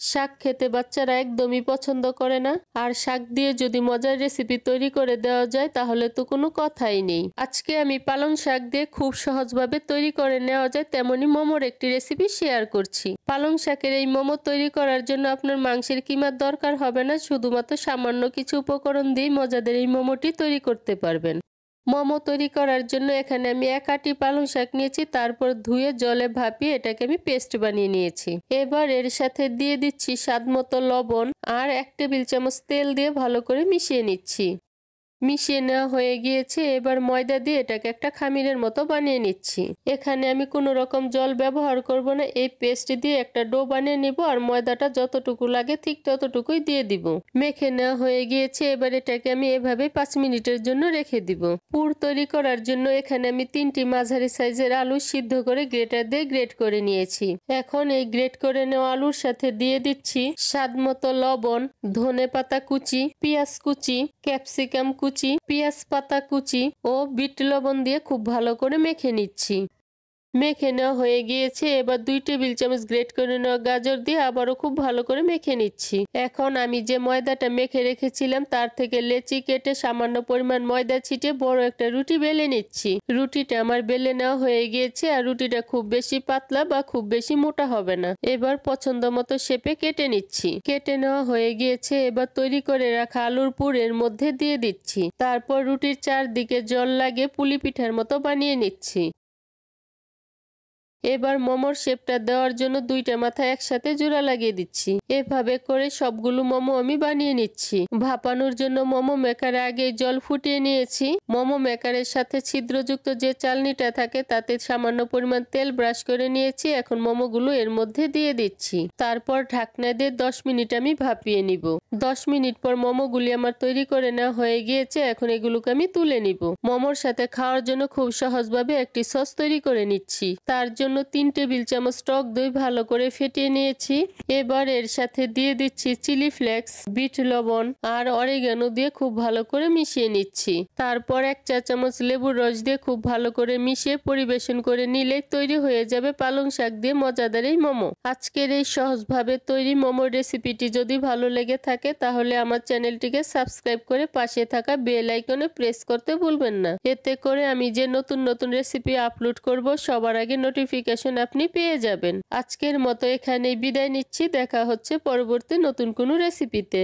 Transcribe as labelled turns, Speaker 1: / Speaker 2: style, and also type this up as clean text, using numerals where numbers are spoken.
Speaker 1: শাক খেতে বাচ্চারা একদমই পছন্দ করে না, আর শাক দিয়ে যদি মজার রেসিপি তৈরি করে দেওয়া যায় তাহলে তো কোনো কথাই নেই। আজকে আমি পালং শাক দিয়ে খুব সহজভাবে তৈরি করে নেওয়া যায় তেমনি মোমোর একটি রেসিপি শেয়ার করছি। পালং শাকের এই মোমো তৈরি করার জন্য আপনার মাংসের কিমার দরকার হবে না, শুধুমাত্র সামান্য কিছু উপকরণ দিয়ে মজাদার এই মোমোটি তৈরি করতে পারবেন। মোমো তৈরি করার জন্য এখানে আমি 1 আটি পালং শাক নিয়েছি, তারপর ধুয়ে জলে ভাপিয়ে এটাকে আমি পেস্ট বানিয়ে নিয়েছি। এবার এর সাথে দিয়ে দিচ্ছি স্বাদমতো লবণ আর 1 টেবিল চামচ তেল দিয়ে ভালো করে মিশিয়ে নিচ্ছি। মিশিয়ে নেওয়া হয়ে গিয়েছে, এবার ময়দা দিয়ে এটাকে একটা খামিরের মতো বানিয়ে নিচ্ছি। এখানে আমি কোনো রকম জল ব্যবহার করব না, এই পেস্ট দিয়ে একটা ডো বানিয়ে নিব আর ময়দাটা যতটুকু লাগে ঠিক ততটুকুই দিয়ে দিব। মেখে নেওয়া হয়ে গিয়েছে, এবার এটাকে আমি এভাবে 5 মিনিটের জন্য রেখে দিব। পুর তৈরি করার জন্য এখানে আমি 3টি মাঝারি সাইজের আলু সিদ্ধ করে গ্রেটার দিয়ে গ্রেট করে নিয়েছি। এখন এই গ্রেট করে নেওয়া আলুর সাথে দিয়ে দিচ্ছি স্বাদমতো লবণ, ধনেপাতা কুচি, পেঁয়াজ কুচি, ক্যাপসিকাম কুচি, পেঁয়াজ পাতা কুচি ও বিট লবণ দিয়ে খুব ভালো করে মেখে নিচ্ছি। মেখে নেওয়া হয়ে গিয়েছে, এবার 2 টেবিল চামচ গ্রেট করে নেওয়া গাজর দিয়ে আবারও খুব ভালো করে মেখে নিচ্ছি। এখন আমি যে ময়দাটা মেখে রেখেছিলাম তার থেকে লেচি কেটে সামান্য পরিমাণ ময়দা ছিটিয়ে বড় একটা রুটি বেলে নিচ্ছি। রুটিটা আমার বেলে নেওয়া হয়ে গিয়েছে, আর রুটিটা খুব বেশি পাতলা বা খুব বেশি মোটা হবে না। এবার পছন্দ মতো শেপে কেটে নিচ্ছি। কেটে নেওয়া হয়ে গিয়েছে, এবার তৈরি করে রাখা আলুর পুর এর মধ্যে দিয়ে দিচ্ছি। তারপর রুটির চারদিকে জল লাগিয়ে পুলি পিঠার মতো বানিয়ে নিচ্ছি। এবার মোমোর শেপটা দেওয়ার জন্য 2টা মাথা একসাথে জোড়া লাগিয়ে দিচ্ছি। এভাবে করে সবগুলো মোমো আমি বানিয়ে নিচ্ছি। ভাপানোর জন্য মোমো মেকারে আগে জল ফুটিয়ে নিয়েছি। মোমো মেকারের সাথে ছিদ্রযুক্ত যে চালনিটা থাকে তাতে সামান্য পরিমাণ তেল ব্রাশ করে নিয়েছি। এখন মোমোগুলো এর মধ্যে দিয়ে দিচ্ছি। তারপর ঢাকনা দিয়ে 10 মিনিট আমি ভাপিয়ে নিব। 10 মিনিট পর মোমোগুলি আমার তৈরি করে নেওয়া হয়ে গিয়েছে, এখন এগুলোকে আমি তুলে নিব। মোমোর সাথে খাওয়ার জন্য খুব সহজভাবে একটি সস তৈরি করে নিচ্ছি। তার জন্য 3 টেবিল চামচ টক দই ভালো করে ফেটিয়ে নিয়েছি। এবার এর সাথে দিয়ে দিচ্ছি চিলি ফ্লেক্স, বিট লবণ আর অরিগানো দিয়ে খুব ভালো করে মিশিয়ে নিচ্ছি। তারপর 1 চা চামচ লেবুর রস দিয়ে খুব ভালো করে মিশিয়ে পরিবেশন করে নিলে তৈরি হয়ে যাবে পালং শাক দিয়ে মজাদার এই মোমো। আজকের এই সহজভাবে তৈরি মোমোর রেসিপিটি যদি ভালো লেগে থাকে তাহলে আমার চ্যানেলটিকে সাবস্ক্রাইব করে পাশে থাকা বেল আইকনে প্রেস করতে ভুলবেন না। এতে করে আমি যে নতুন নতুন রেসিপি আপলোড করব সবার আগে নোটিফিকেশন আপনি পেয়ে যাবেন। আজকের মতো এখানেই বিদায় নিচ্ছি, দেখা হচ্ছে পরবর্তী নতুন কোনো রেসিপিতে।